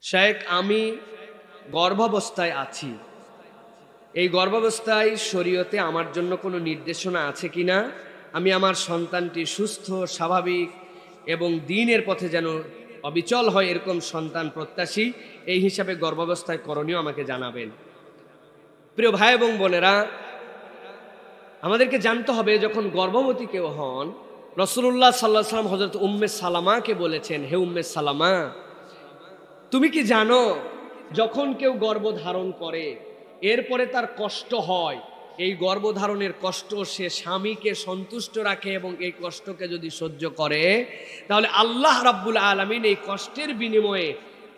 শেখ, আমি গর্ভাবস্থায় আছি। এই গর্ভাবস্থায় শরীয়তে আমার জন্য কোনো নির্দেশনা আছে কিনা, আমি আমার সন্তানটি সুস্থ, স্বাভাবিক এবং দ্বীনের পথে যেন অবিচল হয় এরকম সন্তান প্রত্যাশী, এই হিসাবে গর্ভাবস্থায় করণীয় আমাকে জানাবেন। প্রিয় ভাই এবং বোনেরা, আমাদেরকে জানতে হবে যখন গর্ভবতী কেউ হন, রাসূলুল্লাহ সাল্লাল্লাহু আলাইহি ওয়াসাল্লাম হযরত উম্মে সালামাকে বলেছেন, হে উম্মে সালামা, তুমি কি জানো যখন কেউ গর্ভ ধারণ করে এরপরে তার কষ্ট হয়, এই গর্ভধারণের কষ্ট সে স্বামীকে সন্তুষ্ট রাখে এবং এই কষ্টকে যদি সহ্য করে তাহলে আল্লাহ রাব্বুল আলামিন এই কষ্টের বিনিময়ে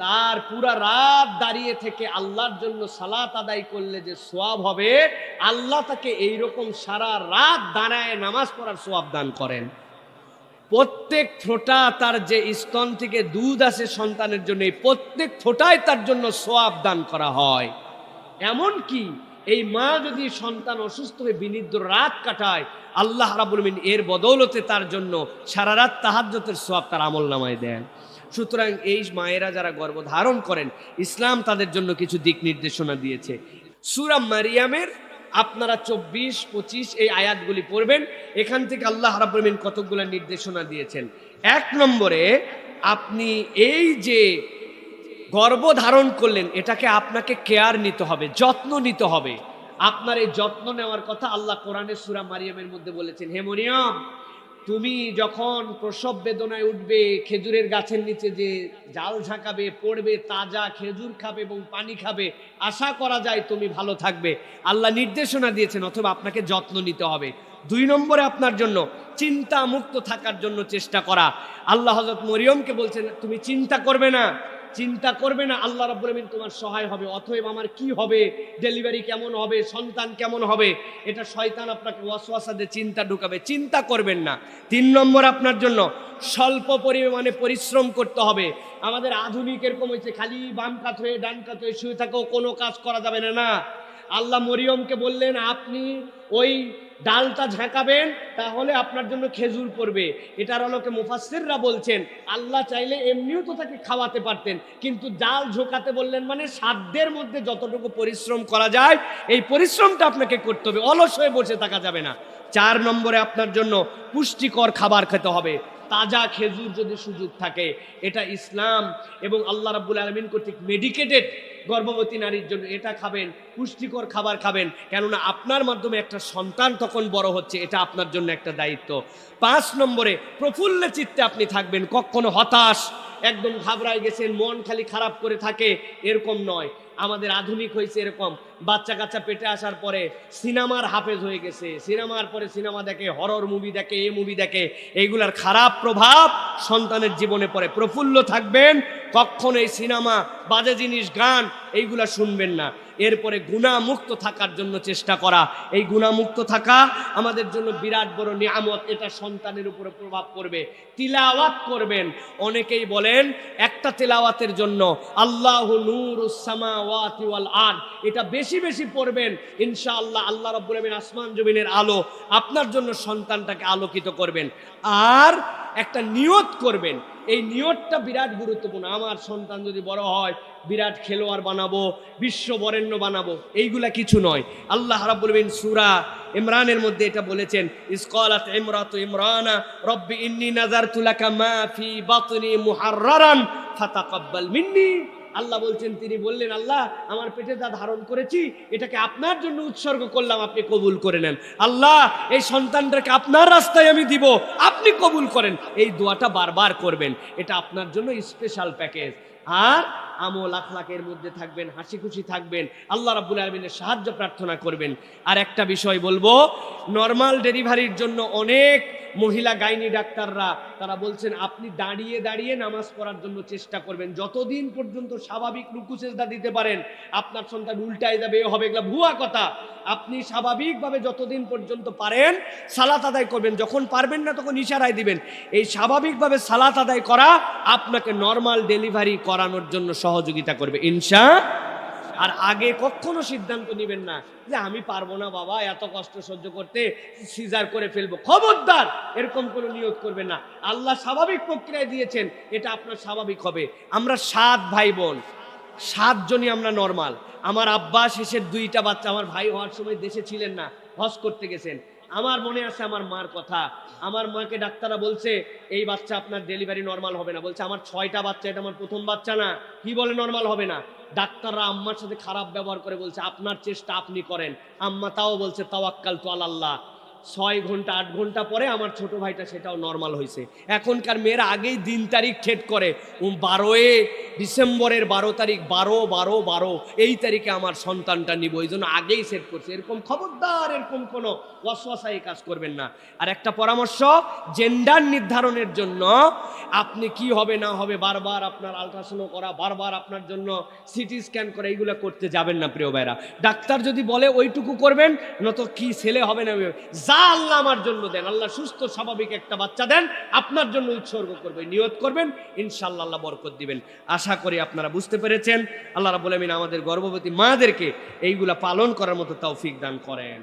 তার পুরা রাত দাঁড়িয়ে থেকে আল্লাহর জন্য সালাত আদায় করলে যে সওয়াব হবে, আল্লাহ তাকে এইরকম সারা রাত দাঁড়ায় নামাজ পড়ার সওয়াব দান করেন। প্রত্যেক ফোঁটা তার যে স্তন থেকে দুধ আসে সন্তানের জন্য, এই প্রত্যেক ফোঁটায় তার জন্য সওয়াব দান করা হয়। এমন কি এই মা যদি সন্তান অসুস্থ হয়ে বিনিদ্র রাত কাটায়, আল্লাহ রাব্বুল আলামিন এর বদৌলতে তার জন্য সারা রাত তাহাজ্জুদের সওয়াব তার আমলনামায় দেন। সুতরাং এই মায়েরা যারা গর্ভধারণ করেন, ইসলাম তাদের জন্য কিছু দিক নির্দেশনা দিয়েছে। সূরা মারিয়ামের আপনারা 24-25 এই আয়াতগুলি পড়বেন, এখান থেকে আল্লাহ রাব্বুল আলামিন কতগুলো নির্দেশনা দিয়েছেন। 1 নম্বরে, আপনি এই যে গর্ভধারণ করলেন এটাকে আপনাকে কেয়ার নিতে হবে, যত্ন নিতে হবে। আপনার এই যত্ন নেওয়ার কথা আল্লাহ কোরআনের সূরা মারিয়ামের মধ্যে বলেছেন। হে মরিয়ম, তুমি যখন প্রসব বেদনায় উঠবে, খেজুরের গাছের নিচে যে জাল ঝাঁকাবে, পড়বে, তাজা খেজুর খাবে এবং পানি খাবে, আশা করা যায় তুমি ভালো থাকবে। আল্লাহ নির্দেশনা দিয়েছেন, অথবা আপনাকে যত্ন নিতে হবে। 2 নম্বরে, আপনার জন্য চিন্তা মুক্ত থাকার জন্য চেষ্টা করা। আল্লাহ হযরত মরিয়মকে বলছেন, তুমি চিন্তা করবে না, চিন্তা করবে না, আল্লাহ রাব্বুল আলামিন তোমার সহায় হবে। অতএব আমার কি হবে, ডেলিভারি কেমন হবে, সন্তান কেমন হবে, এটা শয়তান আপনাকে ওয়াসওয়াসা দিয়ে চিন্তা ঢুকাবে, চিন্তা করবেন না। 3 নম্বর, আপনার জন্য স্বল্প পরিমাণে পরিশ্রম করতে হবে। আমাদের আধুনিক এরকম হয়েছে, খালি বাম কাত হয়ে ডান কাত হয়ে শুয়ে থাকো, কোনো কাজ করা যাবে না। না, আল্লাহ মরিয়মকে বললেন, আপনি ওই ডালটা ঝাঁকাবেন তাহলে আপনার জন্য খেজুর পড়বে। এটার আলোকে মুফাসসিররা বলছেন, আল্লাহ চাইলে এমনিও তো তাকে খাওয়াতে পারতেন, কিন্তু ডাল ঝোঁকাতে বললেন মানে সাধ্যের মধ্যে যতটুকু পরিশ্রম করা যায় এই পরিশ্রমটা আপনাকে করতে হবে, অলস হয়ে বসে থাকা যাবে না। 4 নম্বরে, আপনার জন্য পুষ্টিকর খাবার খেতে হবে। তাজা খেজুর যদি সুযোগ থাকে, এটা ইসলাম এবং আল্লাহ রাব্বুল আলামিন কর্তৃক মেডিকেটেড গর্ভবতী নারীর জন্য, এটা খাবেন, পুষ্টিকর খাবার খাবেন, কেননা আপনার মাধ্যমে একটা সন্তান তখন বড় হচ্ছে, এটা আপনার জন্য একটা দায়িত্ব। 5 নম্বরে, প্রফুল্ল চিত্তে আপনি থাকবেন, কখনো হতাশ, একদম ঘাবড়ায় গেছেন, মন খালি খারাপ করে থাকে, এরকম নয়। আমাদের আধুনিক হয়েছে এরকম, বাচ্চা কাচ্চা পেটে আসার পরে সিনেমার হাফেজ হয়ে গেছে, সিনেমার পরে সিনেমা দেখে, হরর মুভি দেখে, এ মুভি দেখে, এইগুলার খারাপ প্রভাব সন্তানের জীবনে পড়ে। প্রফুল্ল থাকবেন, কখনো এই সিনেমা, বাজে জিনিস, গান এইগুলা শুনবেন না। এরপরে গুনাহমুক্ত থাকার জন্য চেষ্টা করা। এই গুনাহমুক্ত থাকা আমাদের জন্য বিরাট বড় নিয়ামত, এটা সন্তানের উপরে প্রভাব পড়বে। তিলাওয়াত করবেন। অনেকেই বলেন একটা তিলাওয়াতের জন্য আল্লাহু নূরুস সামাওয়াতি ওয়াল আরদ, এটা বেশি বেশি পড়বেন, ইনশাআল্লাহ আল্লাহ রাব্বুল আলামিন আসমান জমিনের আলো আপনার জন্য সন্তানটাকে আলোকিত করবেন। আর একটা নিয়ত করবেন, এই নিয়তটা বিরাট গুরুত্বপূর্ণ। আমার সন্তান যদি বড় হয় বিরাট খেলোয়াড় বানাবো, বিশ্ব বরেণ্য বানাবো, এইগুলা কিছু নয়। আল্লাহ রাব্বুল আলামিন সূরা ইমরানের মধ্যে এটা বলেছেন, ইসকালাত ইমরাতু ইমরানা রব্বি ইন্নী নাযারতু লাকা মা ফি বাতনি মুহাররারান ফাতাকাব্বাল মিন্নি। আল্লাহ বলছেন, তিনি বললেন, আল্লাহ আমার পেটে যা ধারণ করেছি এটাকে আপনার জন্য উৎসর্গ করলাম, আপনি কবুল করে নেন। আল্লাহ এই সন্তানটাকে আপনার রাস্তায় আমি দিব, আপনি কবুল করেন। এই দোয়াটা বারবার করবেন, এটা আপনার জন্য স্পেশাল প্যাকেজ। আর আমল আখলাকের মধ্যে থাকবেন, হাসি খুশি থাকবেন, আল্লাহ রাব্বুল আলামিনের সাহায্য প্রার্থনা করবেন। আর একটা বিষয় বলবো, নরমাল ডেলিভারির জন্য অনেক মহিলা গাইনি ডাক্তাররা তারা বলছেন আপনি দাঁড়িয়ে দাঁড়িয়ে নামাজ পড়ার জন্য চেষ্টা করবেন, যতদিন পর্যন্ত স্বাভাবিক রুকু সিজদা দিতে পারেন। আপনার সন্তান উল্টায় যাবে, হবে, এগুলা ভুয়া কথা। আপনি স্বাভাবিকভাবে যতদিন পর্যন্ত পারেন সালাত আদায় করবেন, যখন পারবেন না তখন ইশারায় দিবেন। এই স্বাভাবিকভাবে সালাত আদায় করা আপনাকে নরমাল ডেলিভারি করানোর জন্য সহযোগিতা করবে ইনশাআল্লাহ। আর আগে কখনো সিদ্ধান্ত নেবেন না যে আমি পারবো না বাবা এত কষ্ট সহ্য করতে, সিজার করে ফেলবো। খবরদার, এরকম কোনো নিয়ত করবেন না। আল্লাহ স্বাভাবিক প্রক্রিয়ায় দিয়েছেন, এটা আপনার স্বাভাবিক হবে। আমরা 7 ভাই বোন, 7 জনই আমরা নর্মাল। আমার আব্বা শেষের 2টা বাচ্চা, আমার ভাই হওয়ার সময় দেশে ছিলেন না, হজ করতে গেছেন। আমার মনে আছে আমার মার কথা, আমার মাকে ডাক্তাররা বলছে এই বাচ্চা আপনার ডেলিভারি নর্মাল হবে না। বলছে আমার 6টা বাচ্চা, এটা আমার প্রথম বাচ্চা না, কি বলে নর্মাল হবে না? ডাক্তাররা আম্মার সাথে খারাপ ব্যবহার করে বলছে আপনার চেষ্টা আপনি করেন। আম্মা তাও বলছে তাওয়াক্কাল তু আলাল্লাহ। 6 ঘন্টা 8 ঘন্টা পরে আমার ছোট ভাইটা সেটাও নর্মাল হয়েছে। এখনকার মেয়েরা আগেই দিন তারিখ ঠেট করে, 12 ডিসেম্বরের 12 তারিখ, 12 এই তারিখে আমার সন্তানটা নিব, এই জন্য আগেই সেট করছে। এরকম খবরদার এরকম কোনো ওয়াসওয়াসাই কাজ করবেন না। আর একটা পরামর্শ, জেন্ডার নির্ধারণের জন্য আপনি কি হবে না হবে বারবার আপনার আলট্রাসাউন্ড করা, বারবার আপনার জন্য সিটি স্ক্যান করা, এইগুলো করতে যাবেন না প্রিয় ভাইরা। ডাক্তার যদি বলে ওইটুকু করবেন, নত কি ছেলে হবে না, যা আল্লাহ আমার জন্য দেন, আল্লাহ সুস্থ স্বাভাবিক একটা বাচ্চা দেন, আপনার জন্য উৎসর্গ করবে, নিয়ত করবেন, ইনশাআল্লাহ আল্লাহ বরকত দিবেন। আশা করি আপনারা বুঝতে পেরেছেন। আল্লাহ রাব্বুল আমিন আমাদের গর্ভবতী মাদেরকে এইগুলা পালন করার মতো তৌফিক দান করেন।